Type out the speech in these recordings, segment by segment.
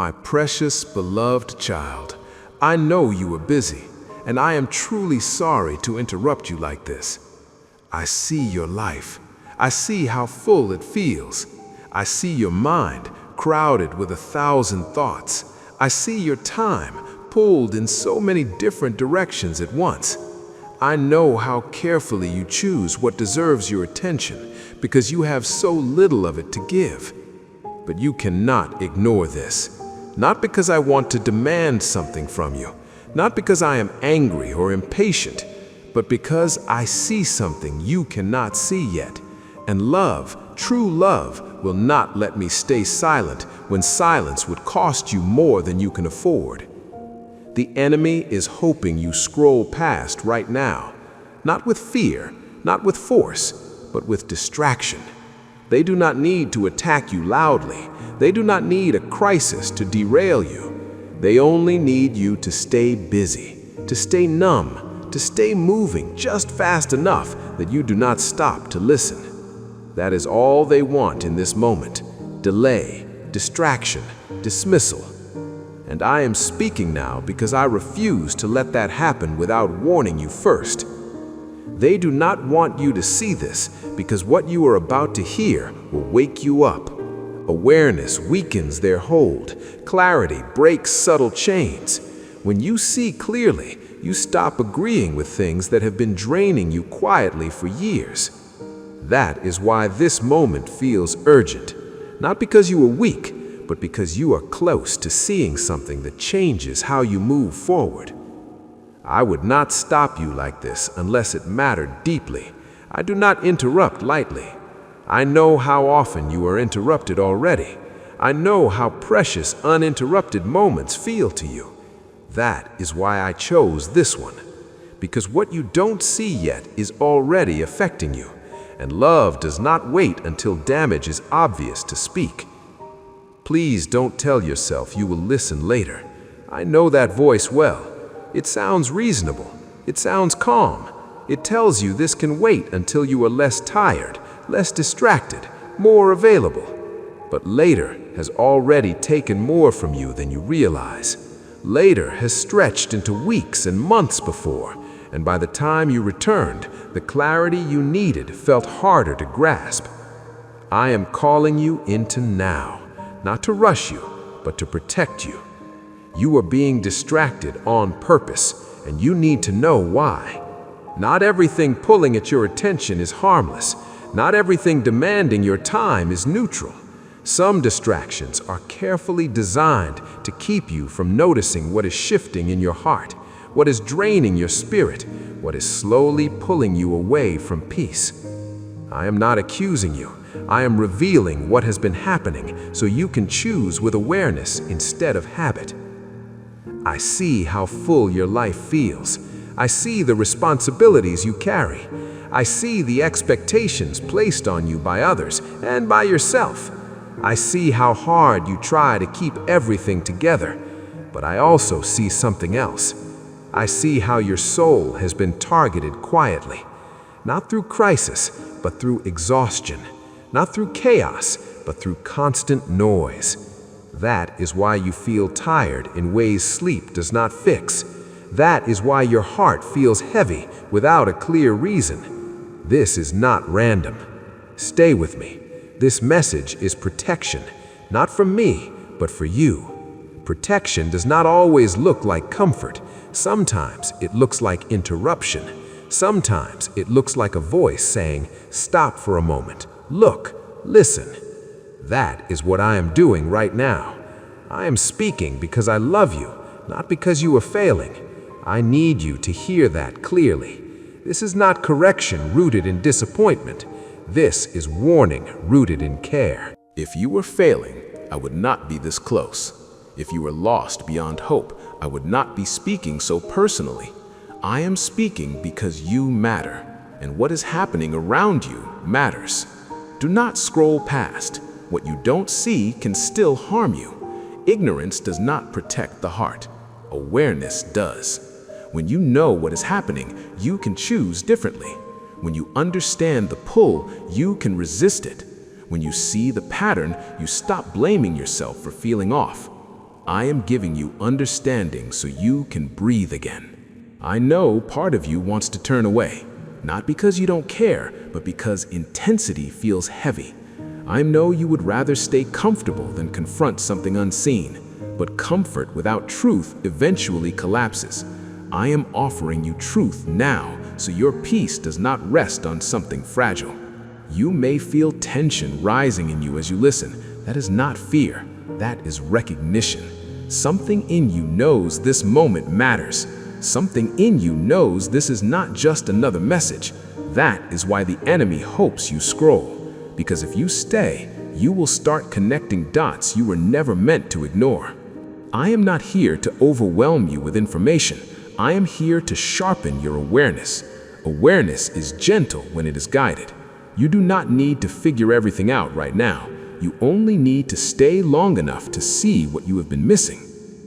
My precious, beloved child, I know you are busy, and I am truly sorry to interrupt you like this. I see your life. I see how full it feels. I see your mind crowded with 1,000 thoughts. I see your time pulled in so many different directions at once. I know how carefully you choose what deserves your attention because you have so little of it to give. But you cannot ignore this. Not because I want to demand something from you, not because I am angry or impatient, but because I see something you cannot see yet. And love, true love, will not let me stay silent when silence would cost you more than you can afford. The enemy is hoping you scroll past right now, not with fear, not with force, but with distraction. They do not need to attack you loudly. They do not need a crisis to derail you. They only need you to stay busy, to stay numb, to stay moving just fast enough that you do not stop to listen. That is all they want in this moment: delay, distraction, dismissal. And I am speaking now because I refuse to let that happen without warning you first. They do not want you to see this because what you are about to hear will wake you up. Awareness weakens their hold. Clarity breaks subtle chains. When you see clearly, you stop agreeing with things that have been draining you quietly for years. That is why this moment feels urgent. Not because you are weak, but because you are close to seeing something that changes how you move forward. I would not stop you like this unless it mattered deeply. I do not interrupt lightly. I know how often you are interrupted already. I know how precious uninterrupted moments feel to you. That is why I chose this one. Because what you don't see yet is already affecting you. And love does not wait until damage is obvious to speak. Please don't tell yourself you will listen later. I know that voice well. It sounds reasonable. It sounds calm. It tells you this can wait until you are less tired, less distracted, more available. But later has already taken more from you than you realize. Later has stretched into weeks and months before, and by the time you returned, the clarity you needed felt harder to grasp. I am calling you into now. Not to rush you, but to protect you. You are being distracted on purpose, and you need to know why. Not everything pulling at your attention is harmless. Not everything demanding your time is neutral. Some distractions are carefully designed to keep you from noticing what is shifting in your heart, what is draining your spirit, what is slowly pulling you away from peace. I am not accusing you. I am revealing what has been happening so you can choose with awareness instead of habit. I see how full your life feels. I see the responsibilities you carry. I see the expectations placed on you by others and by yourself. I see how hard you try to keep everything together, but I also see something else. I see how your soul has been targeted quietly, not through crisis, but through exhaustion. Not through chaos, but through constant noise. That is why you feel tired in ways sleep does not fix. That is why your heart feels heavy without a clear reason. This is not random. Stay with me. This message is protection, not from me, but for you. Protection does not always look like comfort. Sometimes it looks like interruption. Sometimes it looks like a voice saying, "Stop for a moment. Look, listen." That is what I am doing right now. I am speaking because I love you, not because you are failing. I need you to hear that clearly. This is not correction rooted in disappointment. This is warning rooted in care. If you were failing, I would not be this close. If you were lost beyond hope, I would not be speaking so personally. I am speaking because you matter, and what is happening around you matters. Do not scroll past. What you don't see can still harm you. Ignorance does not protect the heart. Awareness does. When you know what is happening, you can choose differently. When you understand the pull, you can resist it. When you see the pattern, you stop blaming yourself for feeling off. I am giving you understanding so you can breathe again. I know part of you wants to turn away, not because you don't care, but because intensity feels heavy. I know you would rather stay comfortable than confront something unseen, but comfort without truth eventually collapses. I am offering you truth now so your peace does not rest on something fragile. You may feel tension rising in you as you listen. That is not fear, that is recognition. Something in you knows this moment matters. Something in you knows this is not just another message. That is why the enemy hopes you scroll. Because if you stay, you will start connecting dots you were never meant to ignore. I am not here to overwhelm you with information. I am here to sharpen your awareness. Awareness is gentle when it is guided. You do not need to figure everything out right now. You only need to stay long enough to see what you have been missing.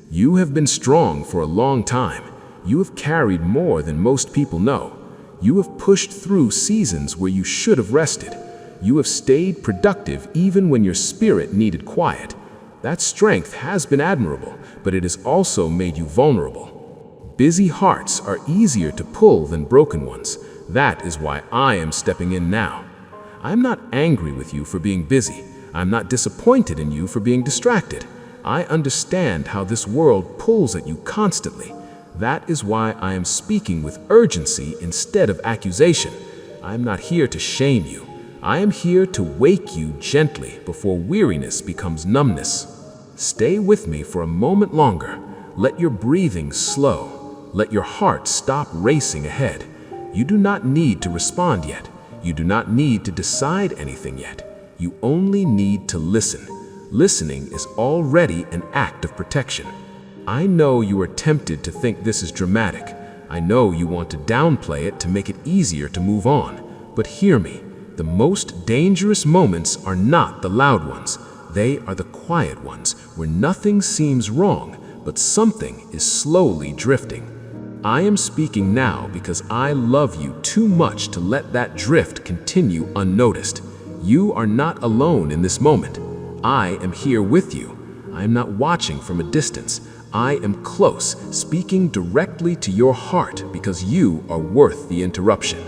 You have been strong for a long time. You have carried more than most people know. You have pushed through seasons where you should have rested. You have stayed productive even when your spirit needed quiet. That strength has been admirable, but it has also made you vulnerable. Busy hearts are easier to pull than broken ones. That is why I am stepping in now. I am not angry with you for being busy. I am not disappointed in you for being distracted. I understand how this world pulls at you constantly. That is why I am speaking with urgency instead of accusation. I am not here to shame you. I am here to wake you gently before weariness becomes numbness. Stay with me for a moment longer. Let your breathing slow. Let your heart stop racing ahead. You do not need to respond yet. You do not need to decide anything yet. You only need to listen. Listening is already an act of protection. I know you are tempted to think this is dramatic. I know you want to downplay it to make it easier to move on. But hear me, the most dangerous moments are not the loud ones. They are the quiet ones where nothing seems wrong, but something is slowly drifting. I am speaking now because I love you too much to let that drift continue unnoticed. You are not alone in this moment. I am here with you. I am not watching from a distance. I am close, speaking directly to your heart because you are worth the interruption.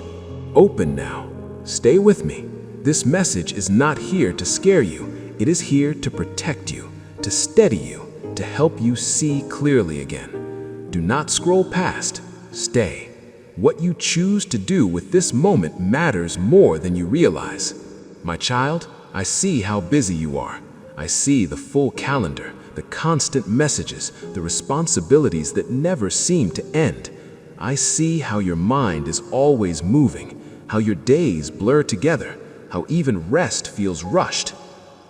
Open now. Stay with me. This message is not here to scare you. It is here to protect you, to steady you, to help you see clearly again. Do not scroll past. Stay. What you choose to do with this moment matters more than you realize. My child, I see how busy you are. I see the full calendar, the constant messages, the responsibilities that never seem to end. I see how your mind is always moving, how your days blur together, how even rest feels rushed.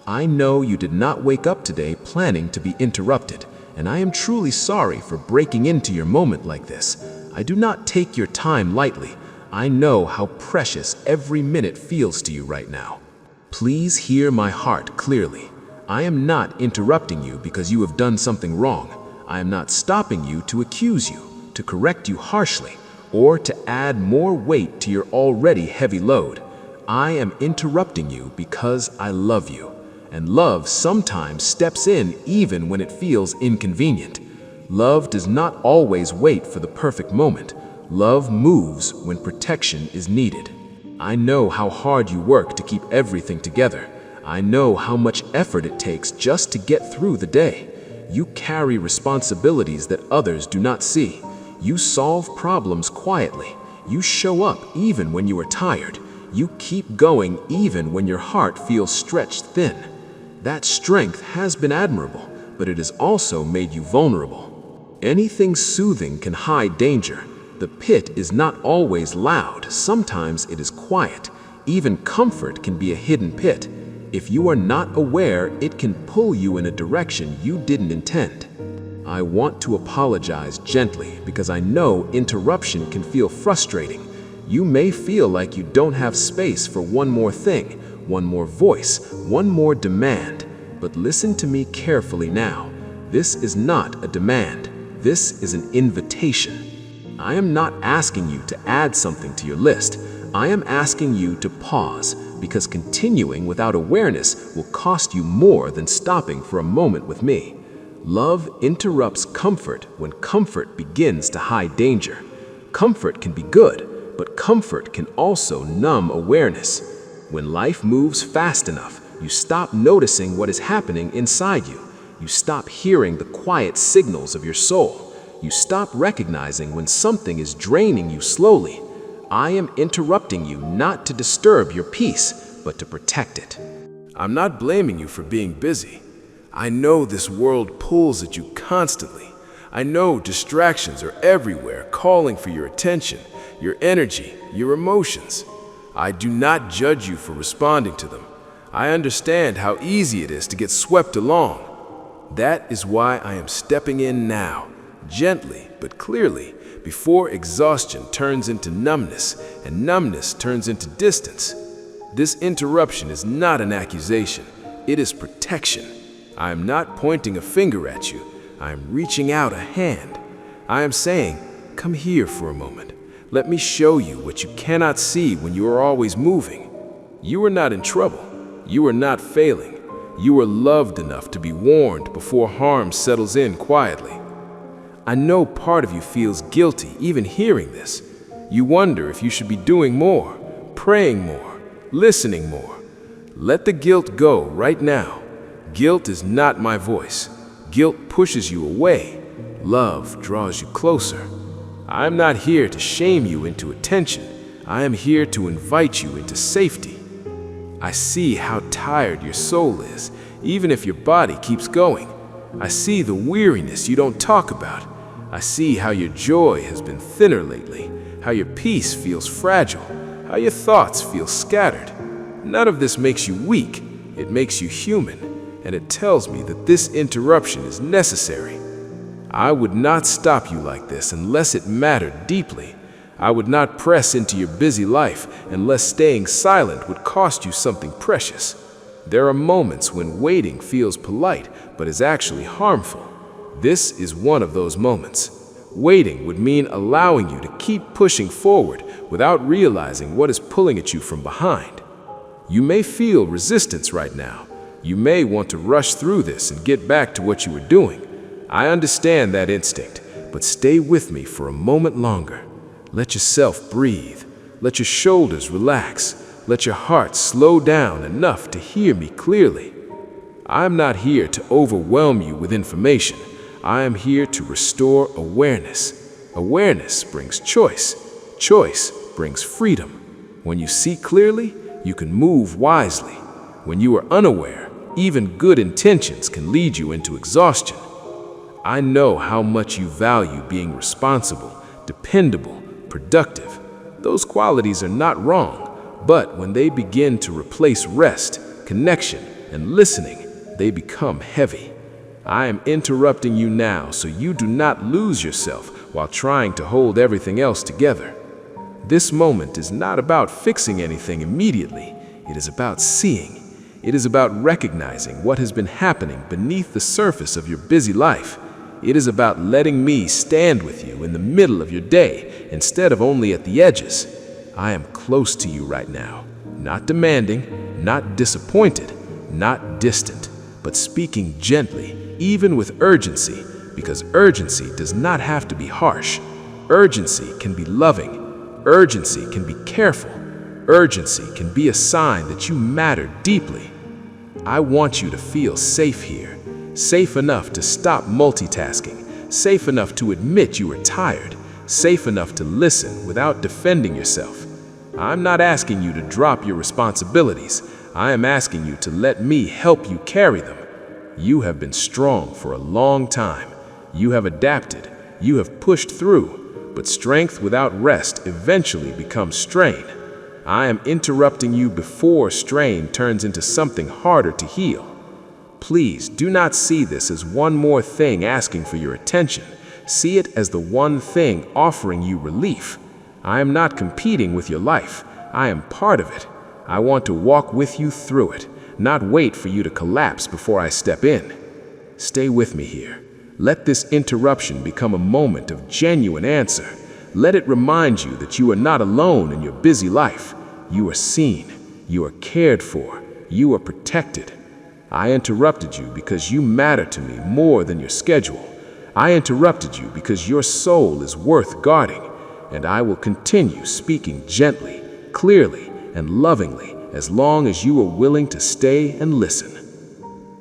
I know you did not wake up today planning to be interrupted, and I am truly sorry for breaking into your moment like this. I do not take your time lightly. I know how precious every minute feels to you right now. Please hear my heart clearly. I am not interrupting you because you have done something wrong. I am not stopping you to accuse you, to correct you harshly, or to add more weight to your already heavy load. I am interrupting you because I love you. And love sometimes steps in even when it feels inconvenient. Love does not always wait for the perfect moment. Love moves when protection is needed. I know how hard you work to keep everything together. I know how much effort it takes just to get through the day. You carry responsibilities that others do not see. You solve problems quietly. You show up even when you are tired. You keep going even when your heart feels stretched thin. That strength has been admirable, but it has also made you vulnerable. Anything soothing can hide danger. The pit is not always loud. Sometimes it is quiet. Even comfort can be a hidden pit. If you are not aware, it can pull you in a direction you didn't intend. I want to apologize gently because I know interruption can feel frustrating. You may feel like you don't have space for one more thing, one more voice, one more demand. But listen to me carefully now. This is not a demand. This is an invitation. I am not asking you to add something to your list. I am asking you to pause, because continuing without awareness will cost you more than stopping for a moment with me. Love interrupts comfort when comfort begins to hide danger. Comfort can be good, but comfort can also numb awareness. When life moves fast enough, you stop noticing what is happening inside you. You stop hearing the quiet signals of your soul. You stop recognizing when something is draining you slowly. I am interrupting you not to disturb your peace, but to protect it. I'm not blaming you for being busy. I know this world pulls at you constantly. I know distractions are everywhere, calling for your attention, your energy, your emotions. I do not judge you for responding to them. I understand how easy it is to get swept along. That is why I am stepping in now, gently but clearly, before exhaustion turns into numbness and numbness turns into distance. This interruption is not an accusation. It is protection. I am not pointing a finger at you. I am reaching out a hand. I am saying, come here for a moment. Let me show you what you cannot see when you are always moving. You are not in trouble. You are not failing. You are loved enough to be warned before harm settles in quietly. I know part of you feels guilty even hearing this. You wonder if you should be doing more, praying more, listening more. Let the guilt go right now. Guilt is not my voice. Guilt pushes you away. Love draws you closer. I am not here to shame you into attention. I am here to invite you into safety. I see how tired your soul is, even if your body keeps going. I see the weariness you don't talk about. I see how your joy has been thinner lately, how your peace feels fragile, how your thoughts feel scattered. None of this makes you weak. It makes you human. And it tells me that this interruption is necessary. I would not stop you like this unless it mattered deeply. I would not press into your busy life unless staying silent would cost you something precious. There are moments when waiting feels polite but is actually harmful. This is one of those moments. Waiting would mean allowing you to keep pushing forward without realizing what is pulling at you from behind. You may feel resistance right now. You may want to rush through this and get back to what you were doing. I understand that instinct, but stay with me for a moment longer. Let yourself breathe. Let your shoulders relax. Let your heart slow down enough to hear me clearly. I'm not here to overwhelm you with information. I am here to restore awareness. Awareness brings choice. Choice brings freedom. When you see clearly, you can move wisely. When you are unaware, even good intentions can lead you into exhaustion. I know how much you value being responsible, dependable, productive. Those qualities are not wrong, but when they begin to replace rest, connection, and listening, they become heavy. I am interrupting you now so you do not lose yourself while trying to hold everything else together. This moment is not about fixing anything immediately. It is about seeing. It is about recognizing what has been happening beneath the surface of your busy life. It is about letting me stand with you in the middle of your day instead of only at the edges. I am close to you right now, not demanding, not disappointed, not distant, but speaking gently, even with urgency, because urgency does not have to be harsh. Urgency can be loving. Urgency can be careful. Urgency can be a sign that you matter deeply. I want you to feel safe here, safe enough to stop multitasking, safe enough to admit you are tired, safe enough to listen without defending yourself. I'm not asking you to drop your responsibilities. I am asking you to let me help you carry them. You have been strong for a long time. You have adapted. You have pushed through. But strength without rest eventually becomes strain. I am interrupting you before strain turns into something harder to heal. Please do not see this as one more thing asking for your attention. See it as the one thing offering you relief. I am not competing with your life. I am part of it. I want to walk with you through it, not wait for you to collapse before I step in. Stay with me here. Let this interruption become a moment of genuine answer. Let it remind you that you are not alone in your busy life. You are seen. You are cared for. You are protected. I interrupted you because you matter to me more than your schedule. I interrupted you because your soul is worth guarding, and I will continue speaking gently, clearly, and lovingly as long as you are willing to stay and listen.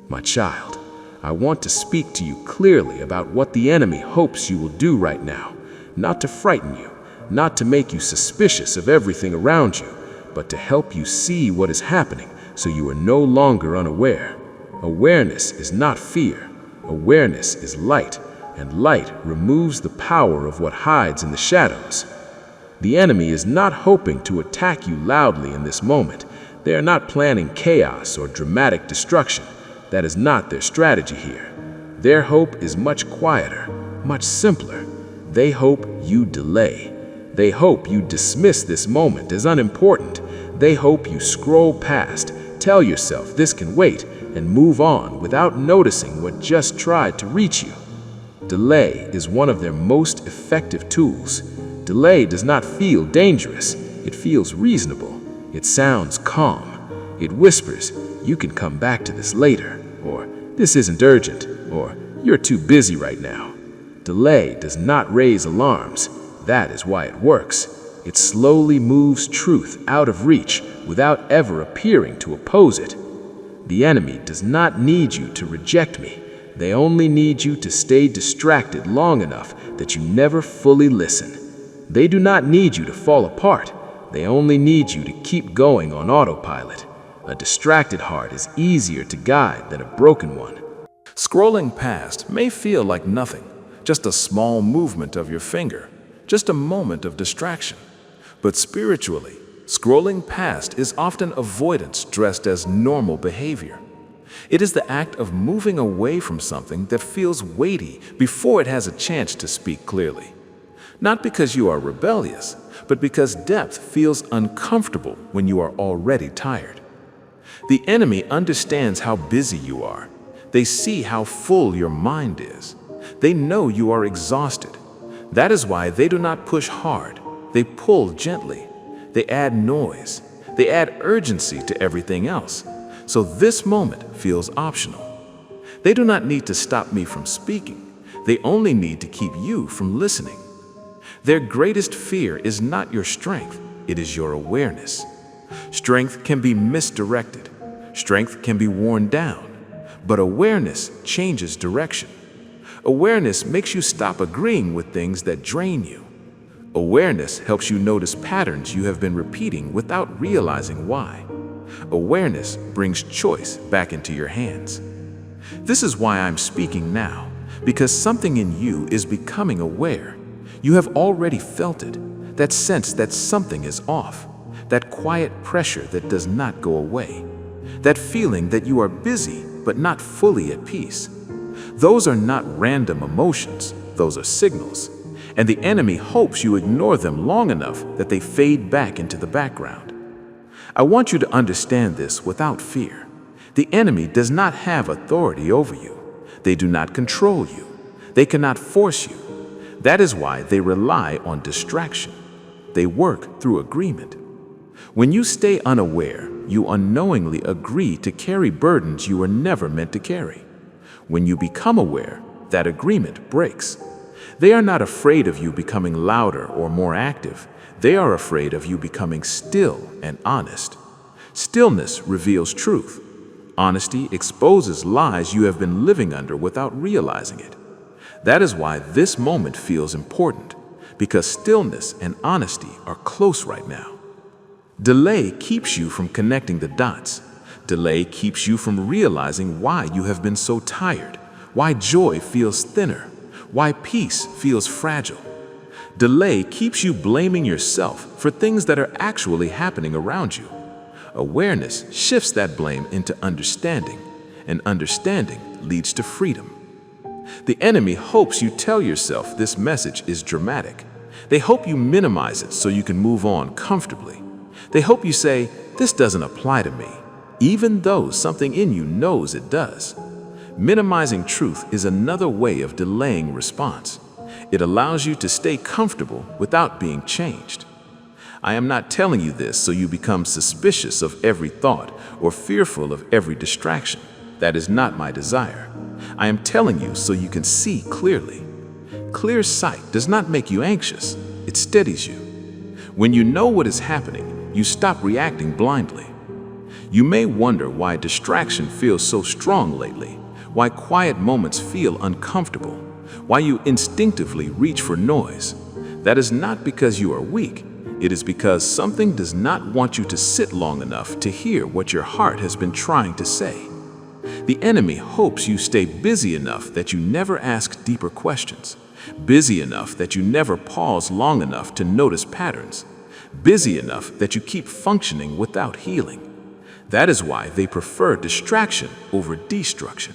My child, I want to speak to you clearly about what the enemy hopes you will do right now, not to frighten you, not to make you suspicious of everything around you, but to help you see what is happening so you are no longer unaware. Awareness is not fear. Awareness is light, and light removes the power of what hides in the shadows. The enemy is not hoping to attack you loudly in this moment. They are not planning chaos or dramatic destruction. That is not their strategy here. Their hope is much quieter, much simpler. They hope you delay. They hope you dismiss this moment as unimportant. They hope you scroll past, tell yourself this can wait, and move on without noticing what just tried to reach you. Delay is one of their most effective tools. Delay does not feel dangerous. It feels reasonable. It sounds calm. It whispers, "You can come back to this later," or "This isn't urgent," or "You're too busy right now." Delay does not raise alarms. That is why it works. It slowly moves truth out of reach without ever appearing to oppose it. The enemy does not need you to reject me. They only need you to stay distracted long enough that you never fully listen. They do not need you to fall apart. They only need you to keep going on autopilot. A distracted heart is easier to guide than a broken one. Scrolling past may feel like nothing, just a small movement of your finger, just a moment of distraction. But spiritually, scrolling past is often avoidance dressed as normal behavior. It is the act of moving away from something that feels weighty before it has a chance to speak clearly. Not because you are rebellious, but because depth feels uncomfortable when you are already tired. The enemy understands how busy you are. They see how full your mind is. They know you are exhausted. That is why they do not push hard. They pull gently. They add noise. They add urgency to everything else. So this moment feels optional. They do not need to stop me from speaking. They only need to keep you from listening. Their greatest fear is not your strength. It is your awareness. Strength can be misdirected. Strength can be worn down. But awareness changes direction. Awareness makes you stop agreeing with things that drain you. Awareness helps you notice patterns you have been repeating without realizing why. Awareness brings choice back into your hands. This is why I'm speaking now, because something in you is becoming aware. You have already felt it, that sense that something is off, that quiet pressure that does not go away, that feeling that you are busy but not fully at peace. Those are not random emotions, those are signals. And the enemy hopes you ignore them long enough that they fade back into the background. I want you to understand this without fear. The enemy does not have authority over you. They do not control you. They cannot force you. That is why they rely on distraction. They work through agreement. When you stay unaware, you unknowingly agree to carry burdens you were never meant to carry. When you become aware, that agreement breaks. They are not afraid of you becoming louder or more active. They are afraid of you becoming still and honest. Stillness reveals truth. Honesty exposes lies you have been living under without realizing it. That is why this moment feels important, because stillness and honesty are close right now. Delay keeps you from connecting the dots. Delay keeps you from realizing why you have been so tired, why joy feels thinner, why peace feels fragile. Delay keeps you blaming yourself for things that are actually happening around you. Awareness shifts that blame into understanding, and understanding leads to freedom. The enemy hopes you tell yourself this message is dramatic. They hope you minimize it so you can move on comfortably. They hope you say, "This doesn't apply to me," even though something in you knows it does. Minimizing truth is another way of delaying response. It allows you to stay comfortable without being changed. I am not telling you this so you become suspicious of every thought or fearful of every distraction. That is not my desire. I am telling you so you can see clearly. Clear sight does not make you anxious, it steadies you. When you know what is happening, you stop reacting blindly. You may wonder why distraction feels so strong lately, why quiet moments feel uncomfortable, why you instinctively reach for noise. That is not because you are weak. It is because something does not want you to sit long enough to hear what your heart has been trying to say. The enemy hopes you stay busy enough that you never ask deeper questions, busy enough that you never pause long enough to notice patterns, busy enough that you keep functioning without healing. That is why they prefer distraction over destruction.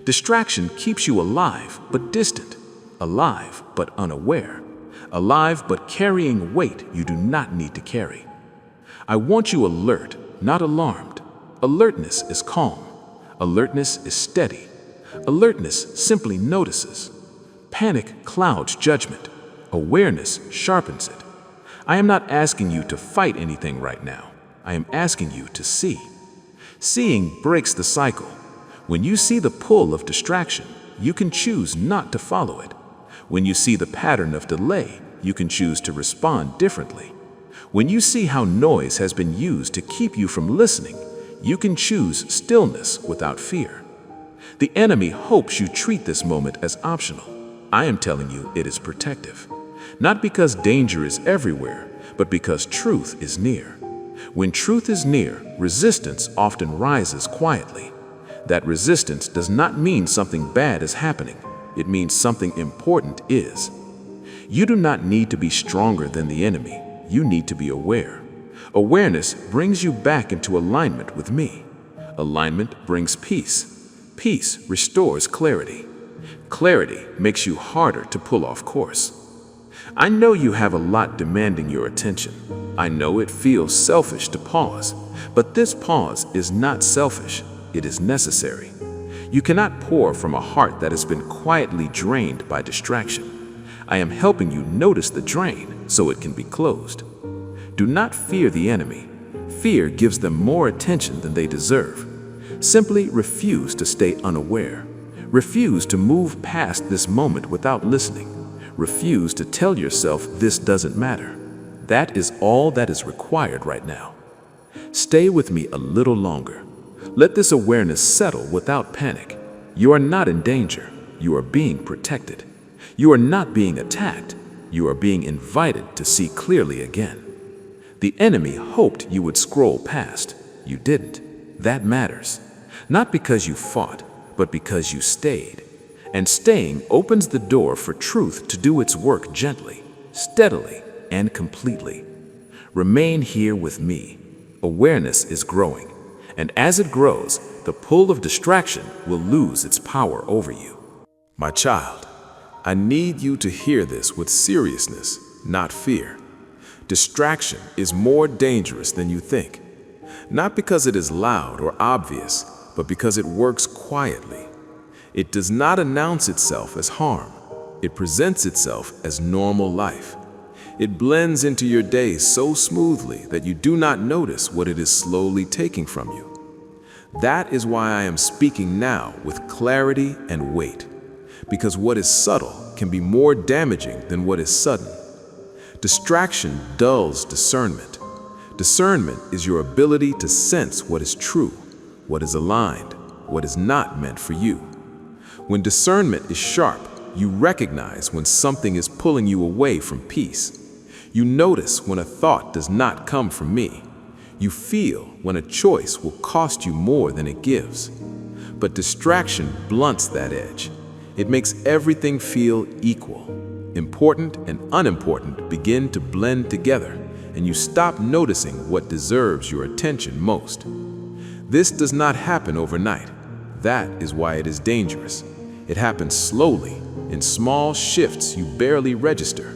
Distraction keeps you alive but distant, alive but unaware, alive but carrying weight you do not need to carry. I want you alert, not alarmed. Alertness is calm. Alertness is steady. Alertness simply notices. Panic clouds judgment. Awareness sharpens it. I am not asking you to fight anything right now. I am asking you to see. Seeing breaks the cycle. When you see the pull of distraction, you can choose not to follow it. When you see the pattern of delay, you can choose to respond differently. When you see how noise has been used to keep you from listening, you can choose stillness without fear. The enemy hopes you treat this moment as optional. I am telling you it is protective. Not because danger is everywhere, but because truth is near. When truth is near, resistance often rises quietly. That resistance does not mean something bad is happening. It means something important is. You do not need to be stronger than the enemy. You need to be aware. Awareness brings you back into alignment with me. Alignment brings peace. Peace restores clarity. Clarity makes you harder to pull off course. I know you have a lot demanding your attention. I know it feels selfish to pause, but this pause is not selfish. It is necessary. You cannot pour from a heart that has been quietly drained by distraction. I am helping you notice the drain so it can be closed. Do not fear the enemy. Fear gives them more attention than they deserve. Simply refuse to stay unaware. Refuse to move past this moment without listening. Refuse to tell yourself this doesn't matter. That is all that is required right now. Stay with me a little longer. Let this awareness settle without panic. You are not in danger. You are being protected. You are not being attacked. You are being invited to see clearly again. The enemy hoped you would scroll past. You didn't. That matters. Not because you fought, but because you stayed. And staying opens the door for truth to do its work gently, steadily, and completely. Remain here with me. Awareness is growing. And as it grows, the pull of distraction will lose its power over you. My child, I need you to hear this with seriousness, not fear. Distraction is more dangerous than you think. Not because it is loud or obvious, but because it works quietly. It does not announce itself as harm. It presents itself as normal life. It blends into your day so smoothly that you do not notice what it is slowly taking from you. That is why I am speaking now with clarity and weight, because what is subtle can be more damaging than what is sudden. Distraction dulls discernment. Discernment is your ability to sense what is true, what is aligned, what is not meant for you. When discernment is sharp, you recognize when something is pulling you away from peace. You notice when a thought does not come from me. You feel when a choice will cost you more than it gives. But distraction blunts that edge. It makes everything feel equal. Important and unimportant begin to blend together, and you stop noticing what deserves your attention most. This does not happen overnight. That is why it is dangerous. It happens slowly, in small shifts you barely register.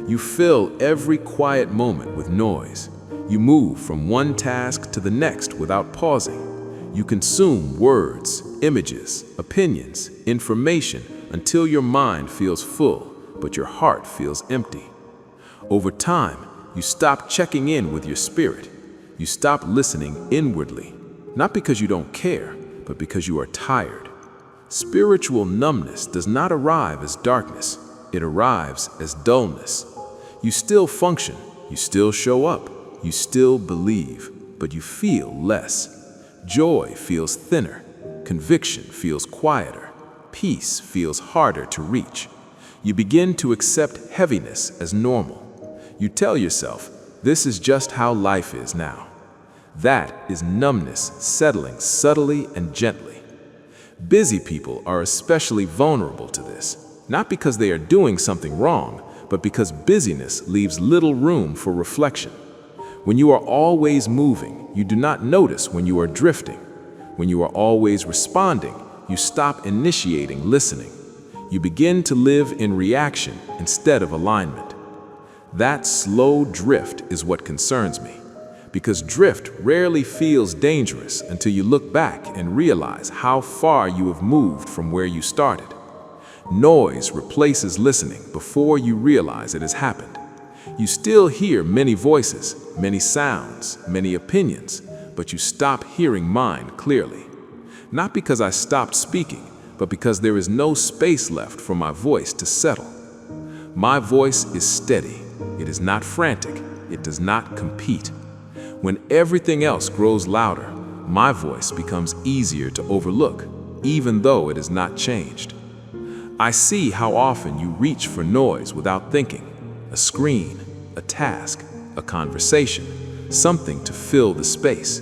You fill every quiet moment with noise. You move from one task to the next without pausing. You consume words, images, opinions, information until your mind feels full, but your heart feels empty. Over time, you stop checking in with your spirit. You stop listening inwardly, not because you don't care, but because you are tired. Spiritual numbness does not arrive as darkness. It arrives as dullness. You still function, you still show up, you still believe, but you feel less. Joy feels thinner, conviction feels quieter, peace feels harder to reach. You begin to accept heaviness as normal. You tell yourself, this is just how life is now. That is numbness settling subtly and gently. Busy people are especially vulnerable to this, not because they are doing something wrong, but because busyness leaves little room for reflection. When you are always moving, you do not notice when you are drifting. When you are always responding, you stop initiating listening. You begin to live in reaction instead of alignment. That slow drift is what concerns me, because drift rarely feels dangerous until you look back and realize how far you have moved from where you started. Noise replaces listening before you realize it has happened. You still hear many voices, many sounds, many opinions, but you stop hearing mine clearly. Not because I stopped speaking, but because there is no space left for my voice to settle. My voice is steady. It is not frantic. It does not compete. When everything else grows louder, my voice becomes easier to overlook, even though it is not changed. I see how often you reach for noise without thinking. A screen, a task, a conversation, something to fill the space.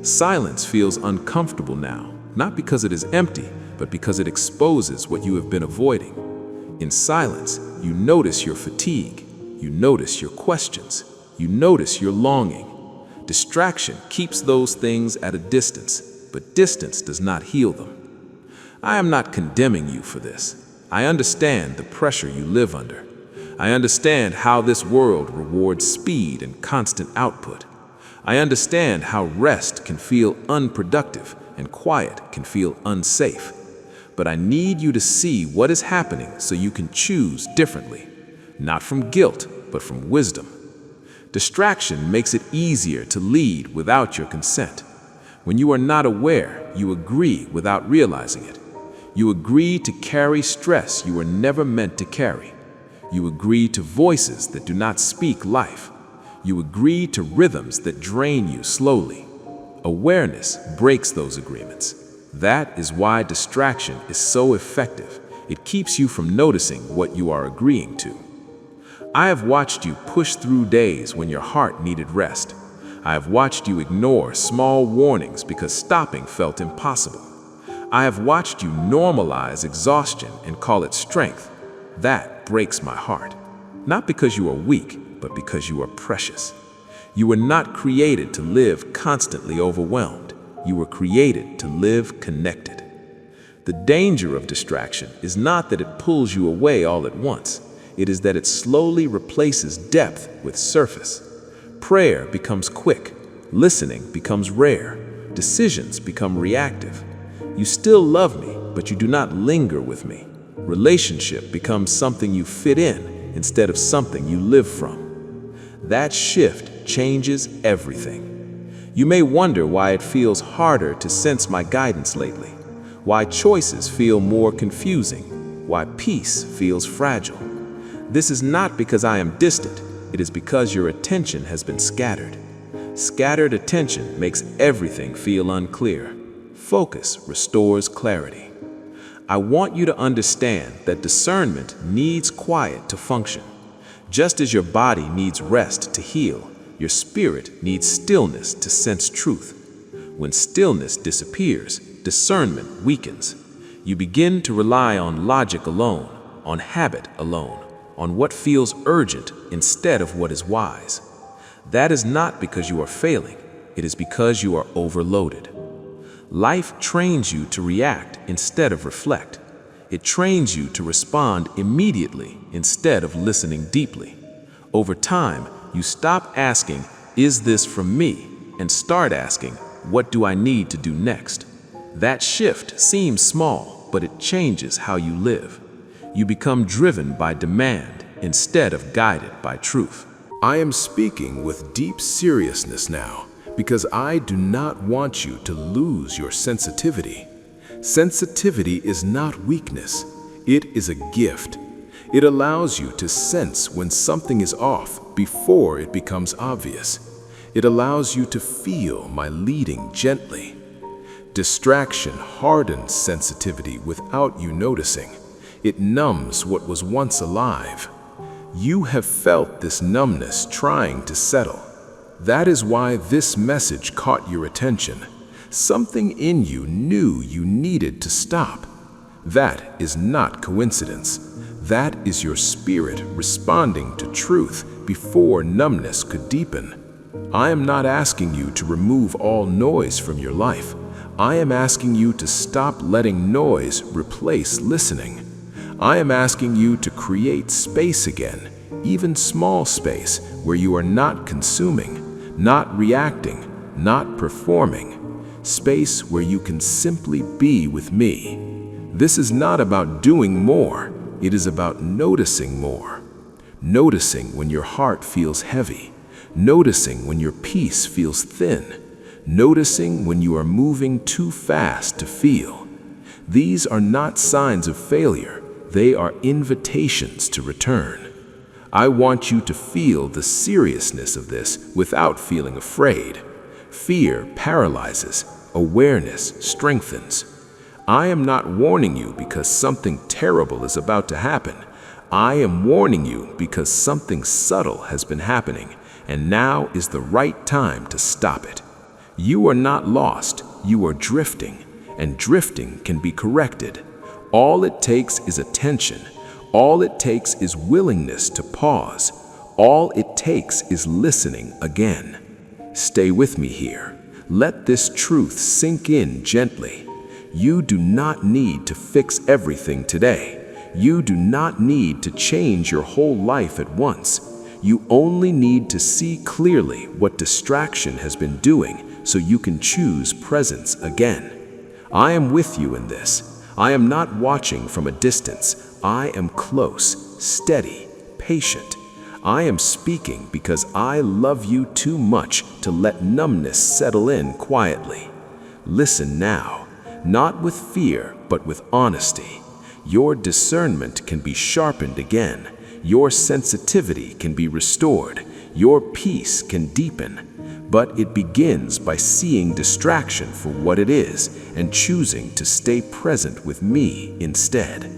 Silence feels uncomfortable now, not because it is empty, but because it exposes what you have been avoiding. In silence, you notice your fatigue, you notice your questions, you notice your longing. Distraction keeps those things at a distance, but distance does not heal them. I am not condemning you for this. I understand the pressure you live under. I understand how this world rewards speed and constant output. I understand how rest can feel unproductive and quiet can feel unsafe. But I need you to see what is happening so you can choose differently, not from guilt, but from wisdom. Distraction makes it easier to lead without your consent. When you are not aware, you agree without realizing it. You agree to carry stress you were never meant to carry. You agree to voices that do not speak life. You agree to rhythms that drain you slowly. Awareness breaks those agreements. That is why distraction is so effective. It keeps you from noticing what you are agreeing to. I have watched you push through days when your heart needed rest. I have watched you ignore small warnings because stopping felt impossible. I have watched you normalize exhaustion and call it strength. That breaks my heart. Not because you are weak, but because you are precious. You were not created to live constantly overwhelmed. You were created to live connected. The danger of distraction is not that it pulls you away all at once. It is that it slowly replaces depth with surface. Prayer becomes quick. Listening becomes rare. Decisions become reactive. You still love me, but you do not linger with me. Relationship becomes something you fit in instead of something you live from. That shift changes everything. You may wonder why it feels harder to sense my guidance lately, why choices feel more confusing, why peace feels fragile. This is not because I am distant, it is because your attention has been scattered. Scattered attention makes everything feel unclear. Focus restores clarity. I want you to understand that discernment needs quiet to function. Just as your body needs rest to heal, your spirit needs stillness to sense truth. When stillness disappears, discernment weakens. You begin to rely on logic alone, on habit alone, on what feels urgent instead of what is wise. That is not because you are failing, it is because you are overloaded. Life trains you to react instead of reflect. It trains you to respond immediately instead of listening deeply. Over time, you stop asking, "Is this from me?" and start asking, "What do I need to do next?" That shift seems small, but it changes how you live. You become driven by demand instead of guided by truth. I am speaking with deep seriousness now, because I do not want you to lose your sensitivity. Sensitivity is not weakness, it is a gift. It allows you to sense when something is off before it becomes obvious. It allows you to feel my leading gently. Distraction hardens sensitivity without you noticing. It numbs what was once alive. You have felt this numbness trying to settle. That is why this message caught your attention. Something in you knew you needed to stop. That is not coincidence. That is your spirit responding to truth before numbness could deepen. I am not asking you to remove all noise from your life. I am asking you to stop letting noise replace listening. I am asking you to create space again, even small space where you are not consuming, not reacting, not performing. Space where you can simply be with me. This is not about doing more, it is about noticing more. Noticing when your heart feels heavy. Noticing when your peace feels thin. Noticing when you are moving too fast to feel. These are not signs of failure, they are invitations to return. I want you to feel the seriousness of this without feeling afraid. Fear paralyzes, awareness strengthens. I am not warning you because something terrible is about to happen. I am warning you because something subtle has been happening, and now is the right time to stop it. You are not lost, you are drifting, and drifting can be corrected. All it takes is attention. All it takes is willingness to pause. All it takes is listening again. Stay with me here. Let this truth sink in gently. You do not need to fix everything today. You do not need to change your whole life at once. You only need to see clearly what distraction has been doing so you can choose presence again. I am with you in this. I am not watching from a distance. I am close, steady, patient. I am speaking because I love you too much to let numbness settle in quietly. Listen now, not with fear, but with honesty. Your discernment can be sharpened again. Your sensitivity can be restored. Your peace can deepen. But it begins by seeing distraction for what it is and choosing to stay present with me instead.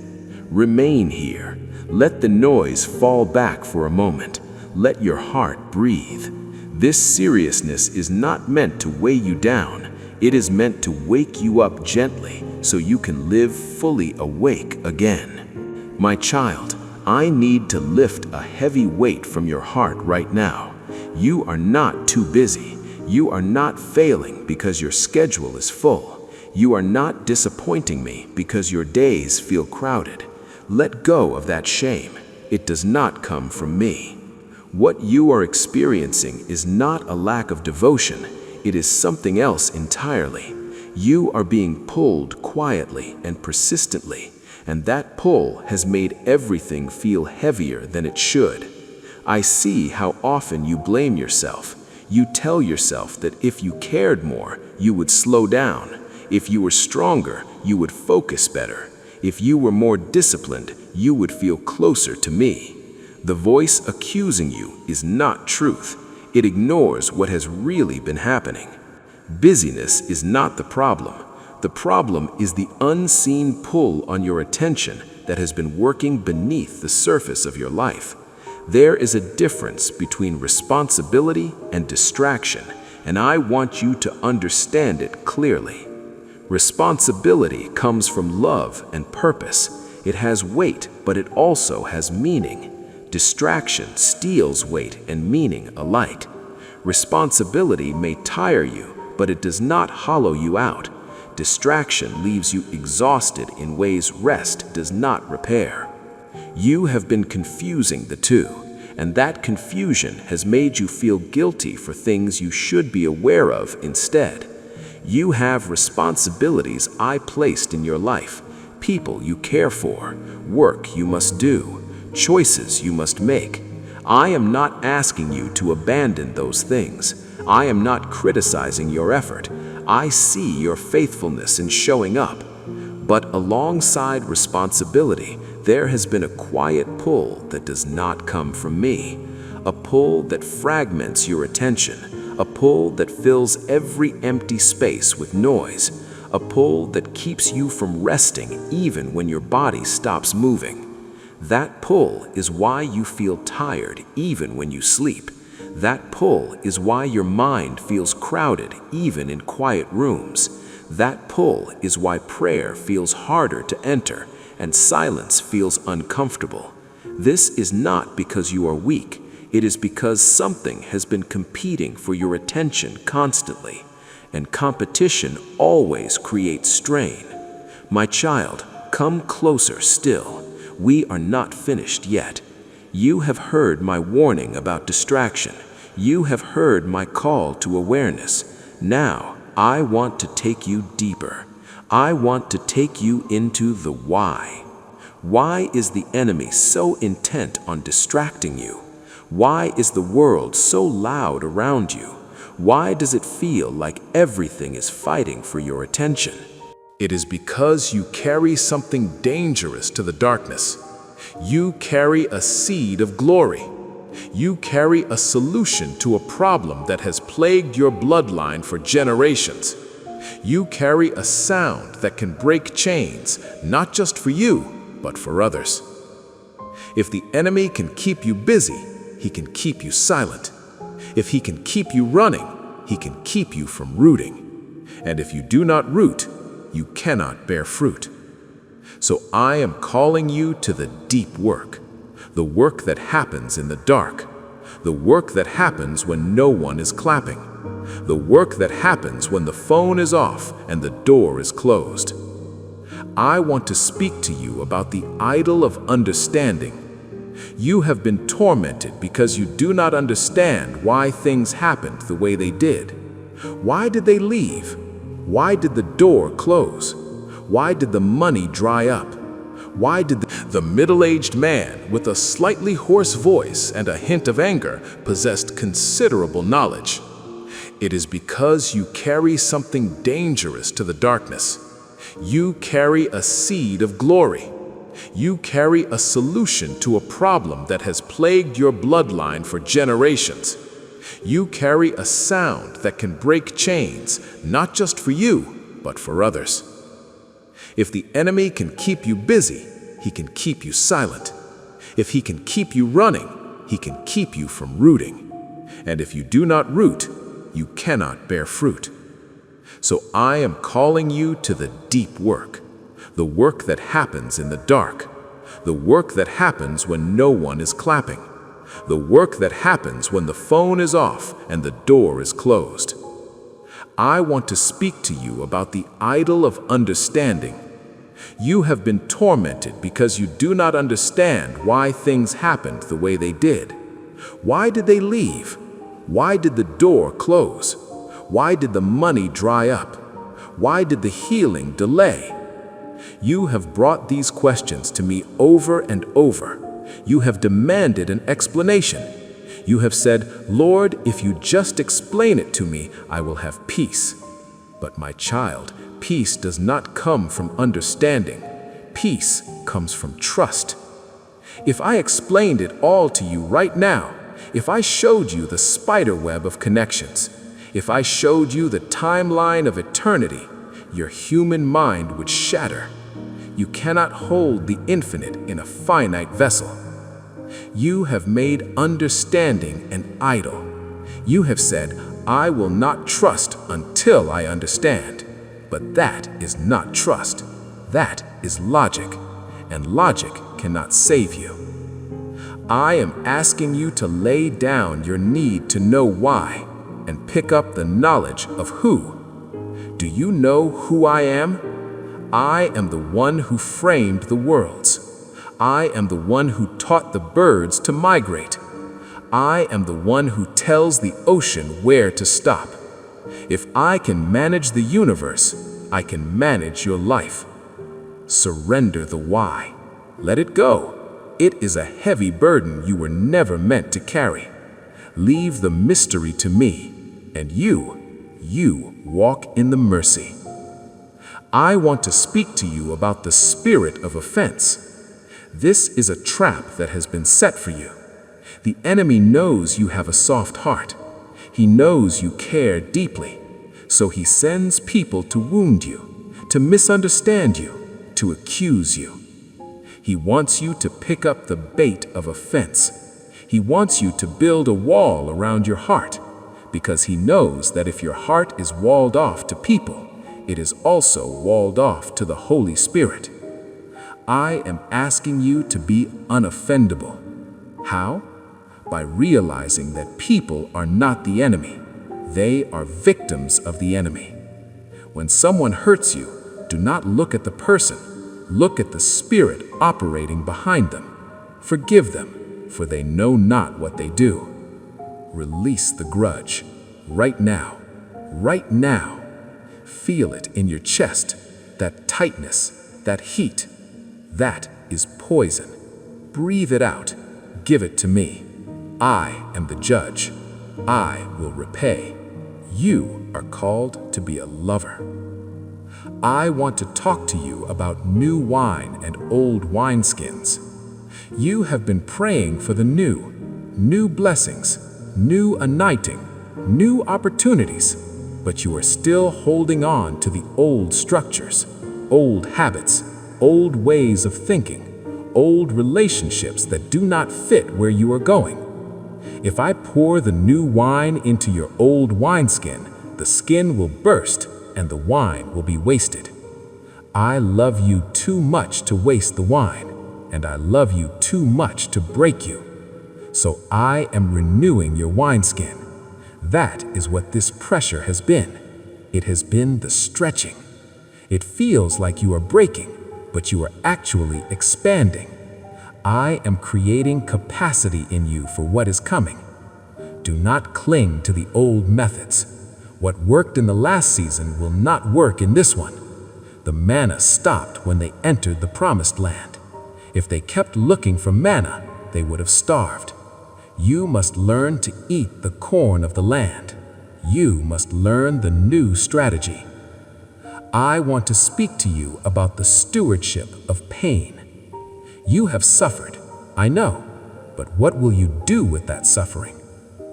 Remain here. Let the noise fall back for a moment. Let your heart breathe. This seriousness is not meant to weigh you down. It is meant to wake you up gently so you can live fully awake again. My child, I need to lift a heavy weight from your heart right now. You are not too busy. You are not failing because your schedule is full. You are not disappointing me because your days feel crowded. Let go of that shame. It does not come from me. What you are experiencing is not a lack of devotion. It is something else entirely. You are being pulled quietly and persistently, and that pull has made everything feel heavier than it should. I see how often you blame yourself. You tell yourself that if you cared more, you would slow down. If you were stronger, you would focus better. If you were more disciplined, you would feel closer to me. The voice accusing you is not truth. It ignores what has really been happening. Busyness is not the problem. The problem is the unseen pull on your attention that has been working beneath the surface of your life. There is a difference between responsibility and distraction, and I want you to understand it clearly. Responsibility comes from love and purpose. It has weight, but it also has meaning. Distraction steals weight and meaning alike. Responsibility may tire you, but it does not hollow you out. Distraction leaves you exhausted in ways rest does not repair. You have been confusing the two, and that confusion has made you feel guilty for things you should be aware of instead. You have responsibilities I placed in your life, people you care for, work you must do, choices you must make. I am not asking you to abandon those things. I am not criticizing your effort. I see your faithfulness in showing up. But alongside responsibility, there has been a quiet pull that does not come from me. A pull that fragments your attention. A pull that fills every empty space with noise. A pull that keeps you from resting even when your body stops moving. That pull is why you feel tired even when you sleep. That pull is why your mind feels crowded even in quiet rooms. That pull is why prayer feels harder to enter and silence feels uncomfortable. This is not because you are weak. It is because something has been competing for your attention constantly. And competition always creates strain. My child, come closer still. We are not finished yet. You have heard my warning about distraction. You have heard my call to awareness. Now, I want to take you deeper. I want to take you into the why. Why is the enemy so intent on distracting you? Why is the world so loud around you? Why does it feel like everything is fighting for your attention? It is because you carry something dangerous to the darkness. You carry a seed of glory. You carry a solution to a problem that has plagued your bloodline for generations. You carry a sound that can break chains, not just for you, but for others. If the enemy can keep you busy, he can keep you silent. If he can keep you running, he can keep you from rooting. And if you do not root, you cannot bear fruit. So I am calling you to the deep work, the work that happens in the dark, the work that happens when no one is clapping, the work that happens when the phone is off and the door is closed. I want to speak to you about the idol of understanding. You have been tormented because you do not understand why things happened the way they did. Why did they leave? Why did the door close? Why did the money dry up? Why did the middle-aged man with a slightly hoarse voice and a hint of anger possessed considerable knowledge? It is because you carry something dangerous to the darkness. You carry a seed of glory. You carry a solution to a problem that has plagued your bloodline for generations. You carry a sound that can break chains, not just for you, but for others. If the enemy can keep you busy, he can keep you silent. If he can keep you running, he can keep you from rooting. And if you do not root, you cannot bear fruit. So I am calling you to the deep work, the work that happens in the dark, the work that happens when no one is clapping, the work that happens when the phone is off and the door is closed. I want to speak to you about the idol of understanding. You have been tormented because you do not understand why things happened the way they did. Why did they leave? Why did the door close? Why did the money dry up? Why did the healing delay? You have brought these questions to me over and over. You have demanded an explanation. You have said, "Lord, if you just explain it to me, I will have peace." But my child, peace does not come from understanding. Peace comes from trust. If I explained it all to you right now, if I showed you the spider web of connections, if I showed you the timeline of eternity, your human mind would shatter. You cannot hold the infinite in a finite vessel. You have made understanding an idol. You have said, "I will not trust until I understand." But that is not trust. That is logic, and logic cannot save you. I am asking you to lay down your need to know why and pick up the knowledge of who. Do you know who I am? I am the one who framed the worlds. I am the one who taught the birds to migrate. I am the one who tells the ocean where to stop. If I can manage the universe, I can manage your life. Surrender the why. Let it go. It is a heavy burden you were never meant to carry. Leave the mystery to me. and you walk in the mercy. I want to speak to you about the spirit of offense. This is a trap that has been set for you. The enemy knows you have a soft heart. He knows you care deeply. So he sends people to wound you, to misunderstand you, to accuse you. He wants you to pick up the bait of offense. He wants you to build a wall around your heart, because he knows that if your heart is walled off to people, it is also walled off to the Holy Spirit. I am asking you to be unoffendable. How? By realizing that people are not the enemy. They are victims of the enemy. When someone hurts you, do not look at the person. Look at the spirit operating behind them. Forgive them, for they know not what they do. Release the grudge. Right now. Right now. Feel it in your chest. That tightness, that heat. That is poison. Breathe it out. Give it to me. I am the judge. I will repay. You are called to be a lover. I want to talk to you about new wine and old wineskins. You have been praying for the new blessings, new anointing, new opportunities, but you are still holding on to the old structures, old habits, old ways of thinking, old relationships that do not fit where you are going. If I pour the new wine into your old wineskin, the skin will burst and the wine will be wasted. I love you too much to waste the wine, and I love you too much to break you. So I am renewing your wineskin. That is what this pressure has been. It has been the stretching. It feels like you are breaking, but you are actually expanding. I am creating capacity in you for what is coming. Do not cling to the old methods. What worked in the last season will not work in this one. The manna stopped when they entered the promised land. If they kept looking for manna, they would have starved. You must learn to eat the corn of the land. You must learn the new strategy. I want to speak to you about the stewardship of pain. You have suffered, I know, but what will you do with that suffering?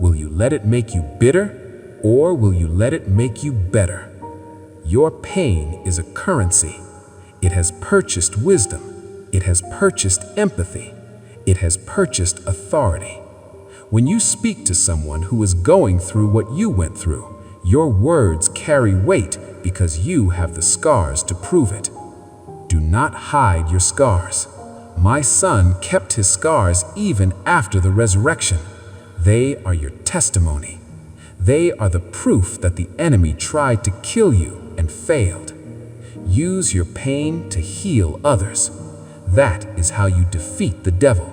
Will you let it make you bitter, or will you let it make you better? Your pain is a currency. It has purchased wisdom. It has purchased empathy. It has purchased authority. When you speak to someone who is going through what you went through, your words carry weight because you have the scars to prove it. Do not hide your scars. My son kept his scars even after the resurrection. They are your testimony. They are the proof that the enemy tried to kill you and failed. Use your pain to heal others. That is how you defeat the devil,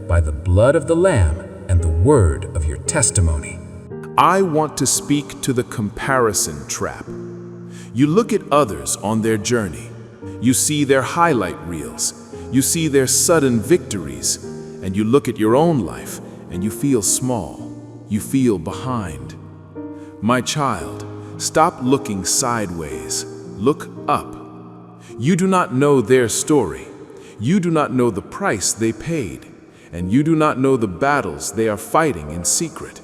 by the blood of the Lamb and the word of your testimony. I want to speak to the comparison trap. You look at others on their journey. You see their highlight reels. You see their sudden victories. And you look at your own life and you feel small. You feel behind. My child, stop looking sideways. Look up. You do not know their story. You do not know the price they paid. And you do not know the battles they are fighting in secret.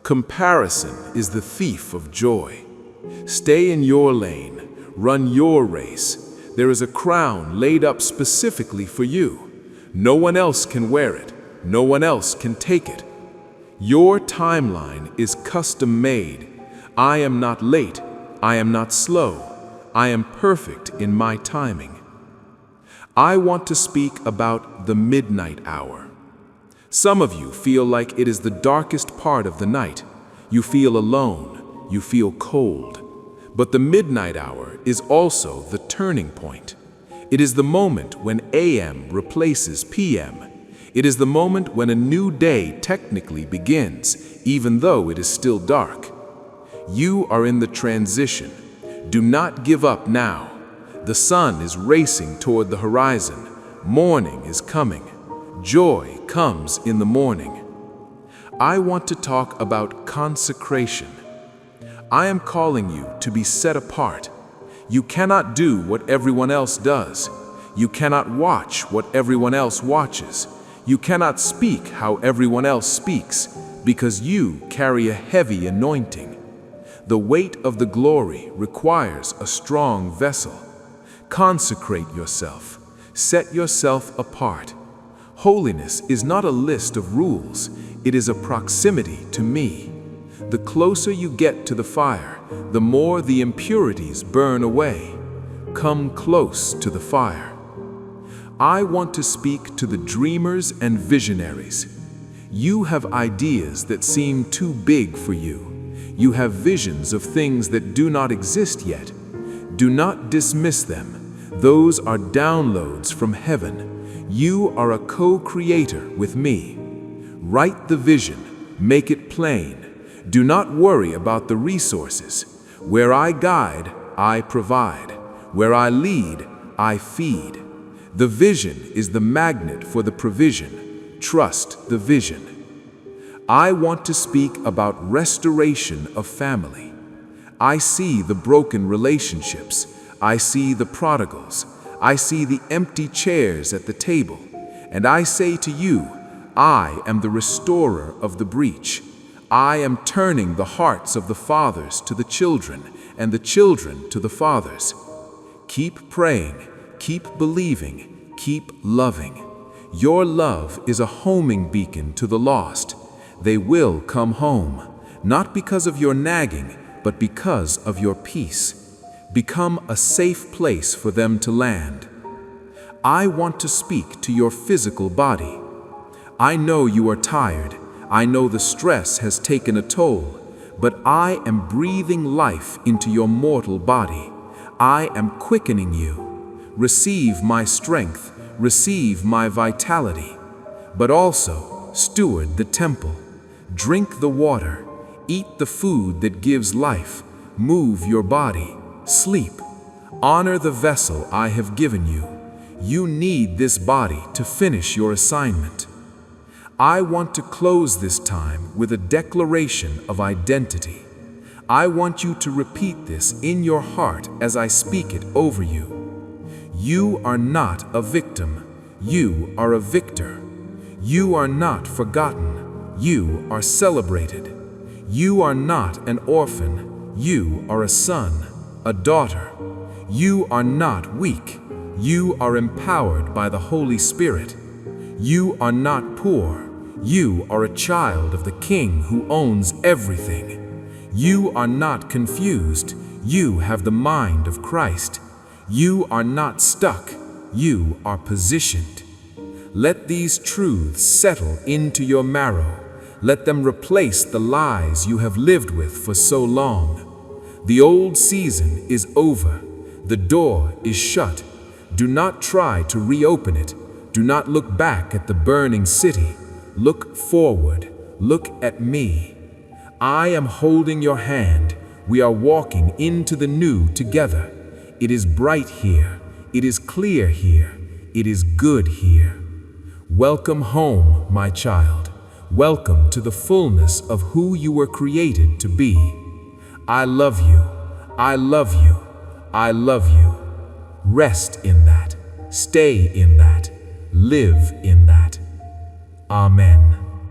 Comparison is the thief of joy. Stay in your lane. Run your race. There is a crown laid up specifically for you. No one else can wear it. No one else can take it. Your timeline is custom made. I am not late. I am not slow. I am perfect in my timing. I want to speak about the midnight hour. Some of you feel like it is the darkest part of the night. You feel alone. You feel cold. But the midnight hour is also the turning point. It is the moment when AM replaces PM. It is the moment when a new day technically begins, even though it is still dark. You are in the transition. Do not give up now. The sun is racing toward the horizon. Morning is coming. Joy comes in the morning. I want to talk about consecration. I am calling you to be set apart. You cannot do what everyone else does. You cannot watch what everyone else watches. You cannot speak how everyone else speaks, because you carry a heavy anointing. The weight of the glory requires a strong vessel. Consecrate yourself. Set yourself apart. Holiness is not a list of rules. It is a proximity to me. The closer you get to the fire, the more the impurities burn away. Come close to the fire. I want to speak to the dreamers and visionaries. You have ideas that seem too big for you. You have visions of things that do not exist yet. Do not dismiss them. Those are downloads from heaven. You are a co-creator with me. Write the vision, make it plain. Do not worry about the resources. Where I guide, I provide. Where I lead, I feed. The vision is the magnet for the provision. Trust the vision. I want to speak about restoration of family. I see the broken relationships. I see the prodigals. I see the empty chairs at the table. And I say to you, I am the restorer of the breach. I am turning the hearts of the fathers to the children, and the children to the fathers. Keep praying, keep believing, keep loving. Your love is a homing beacon to the lost. They will come home, not because of your nagging, but because of your peace. Become a safe place for them to land. I want to speak to your physical body. I know you are tired. I know the stress has taken a toll, but I am breathing life into your mortal body. I am quickening you. Receive my strength, receive my vitality, but also steward the temple. Drink the water, eat the food that gives life, move your body, sleep. Honor the vessel I have given you. You need this body to finish your assignment. I want to close this time with a declaration of identity. I want you to repeat this in your heart as I speak it over you. You are not a victim. You are a victor. You are not forgotten. You are celebrated. You are not an orphan. You are a son, a daughter. You are not weak. You are empowered by the Holy Spirit. You are not poor. You are a child of the King who owns everything. You are not confused. You have the mind of Christ. You are not stuck. You are positioned. Let these truths settle into your marrow. Let them replace the lies you have lived with for so long. The old season is over. The door is shut. Do not try to reopen it. Do not look back at the burning city. Look forward. Look at me. I am holding your hand. We are walking into the new together. It is bright here. It is clear here. It is good here. Welcome home, my child. Welcome to the fullness of who you were created to be. I love you. I love you. I love you. Rest in that. Stay in that. Live in that. Amen.